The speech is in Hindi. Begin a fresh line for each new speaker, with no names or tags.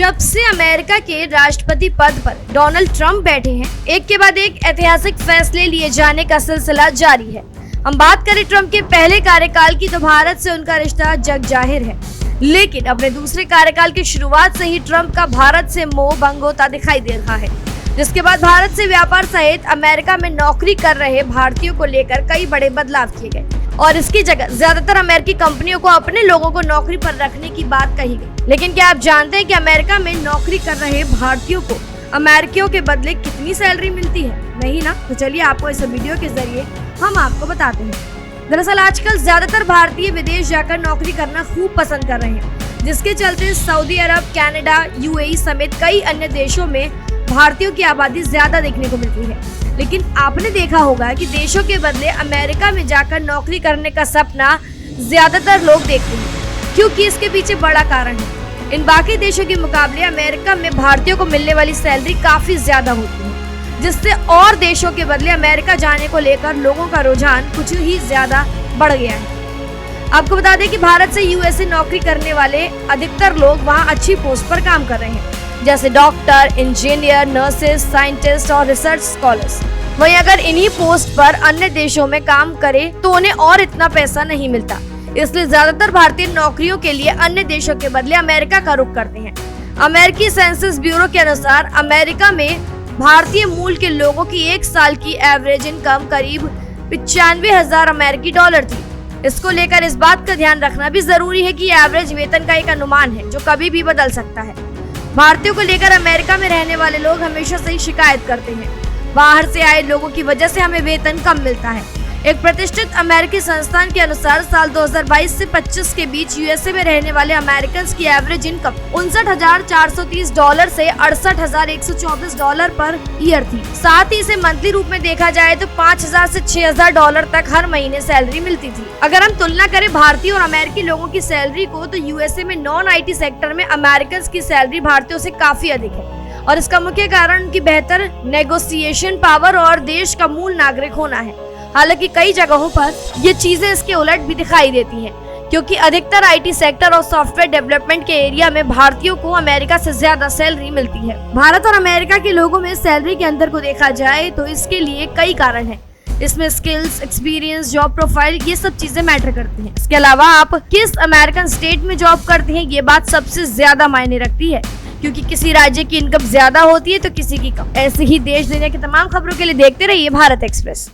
जब से अमेरिका के राष्ट्रपति पद पर डोनाल्ड ट्रंप बैठे हैं, एक के बाद एक ऐतिहासिक फैसले लिए जाने का सिलसिला जारी है। हम बात करें ट्रंप के पहले कार्यकाल की तो भारत से उनका रिश्ता जग जाहिर है, लेकिन अपने दूसरे कार्यकाल की शुरुआत से ही ट्रंप का भारत से मोह भंग होता दिखाई दे रहा है, जिसके बाद भारत से व्यापार सहित अमेरिका में नौकरी कर रहे भारतीयों को लेकर कई बड़े बदलाव किए गए और इसकी जगह ज्यादातर अमेरिकी कंपनियों को अपने लोगों को नौकरी पर रखने की बात कही गई। लेकिन क्या आप जानते हैं कि अमेरिका में नौकरी कर रहे भारतीयों को अमेरिकियों के बदले कितनी सैलरी मिलती है? नहीं ना? तो चलिए आपको इस वीडियो के जरिए हम आपको बताते हैं। दरअसल आजकल ज्यादातर भारतीय विदेश जाकर नौकरी करना खूब पसंद कर रहे हैं, जिसके चलते सऊदी अरब, कनाडा, यूएई समेत कई अन्य देशों में भारतीयों की आबादी ज्यादा देखने को मिलती है। लेकिन आपने देखा होगा कि देशों के बदले अमेरिका में जाकर नौकरी करने का सपना ज्यादातर लोग देखते हैं, क्योंकि इसके पीछे बड़ा कारण है। इन बाकी देशों के मुकाबले अमेरिका में भारतीयों को मिलने वाली सैलरी काफी ज्यादा होती है, जिससे और देशों के बदले अमेरिका जाने को लेकर लोगों का रुझान कुछ ही ज्यादा बढ़ गया है। आपको बता दें कि भारत से यूएसए नौकरी करने वाले अधिकतर लोग वहाँ अच्छी पोस्ट पर काम कर रहे हैं, जैसे डॉक्टर, इंजीनियर, नर्सेस, साइंटिस्ट और रिसर्च स्कॉलर्स। वहीं अगर इन्हीं पोस्ट पर अन्य देशों में काम करें तो उन्हें और इतना पैसा नहीं मिलता, इसलिए ज्यादातर भारतीय नौकरियों के लिए अन्य देशों के बदले अमेरिका का रुख करते हैं। अमेरिकी सेंसस ब्यूरो के अनुसार अमेरिका में भारतीय मूल के लोगों की एक साल की एवरेज इनकम करीब 95,000 अमेरिकी डॉलर थी। इसको लेकर इस बात का ध्यान रखना भी जरूरी है कि एवरेज वेतन का एक अनुमान है जो कभी भी बदल सकता है। भारतीयों को लेकर अमेरिका में रहने वाले लोग हमेशा से ही शिकायत करते हैं, बाहर से आए लोगों की वजह से हमें वेतन कम मिलता है। एक प्रतिष्ठित अमेरिकी संस्थान के अनुसार साल 2022 से 25 के बीच यूएसए में रहने वाले अमेरिकन की एवरेज इनकम 59,430 डॉलर से 68,124 डॉलर पर ईयर थी। साथ ही इसे मंथली रूप में देखा जाए तो 5,000 से 6,000 डॉलर तक हर महीने सैलरी मिलती थी। अगर हम तुलना करें भारतीय और अमेरिकी लोगों की सैलरी को, तो यूएसए में नॉन आईटी सेक्टर में अमेरिकन की सैलरी भारतीयों से काफी अधिक है और इसका मुख्य कारण उनकी बेहतर नेगोशिएशन पावर और देश का मूल नागरिक होना है। हालांकि कई जगहों पर ये चीजें इसके उलट भी दिखाई देती हैं, क्योंकि अधिकतर आईटी सेक्टर और सॉफ्टवेयर डेवलपमेंट के एरिया में भारतीयों को अमेरिका से ज्यादा सैलरी मिलती है। भारत और अमेरिका के लोगों में सैलरी के अंतर को देखा जाए तो इसके लिए कई कारण हैं। इसमें स्किल्स, एक्सपीरियंस, जॉब प्रोफाइल, ये सब चीजें मैटर करती हैं। इसके अलावा आप किस अमेरिकन स्टेट में जॉब करते हैं, ये बात सबसे ज्यादा मायने रखती है, क्योंकि किसी राज्य की इनकम ज्यादा होती है तो किसी की कम। ऐसे ही देश दुनिया की तमाम खबरों के लिए देखते रहिए भारत एक्सप्रेस।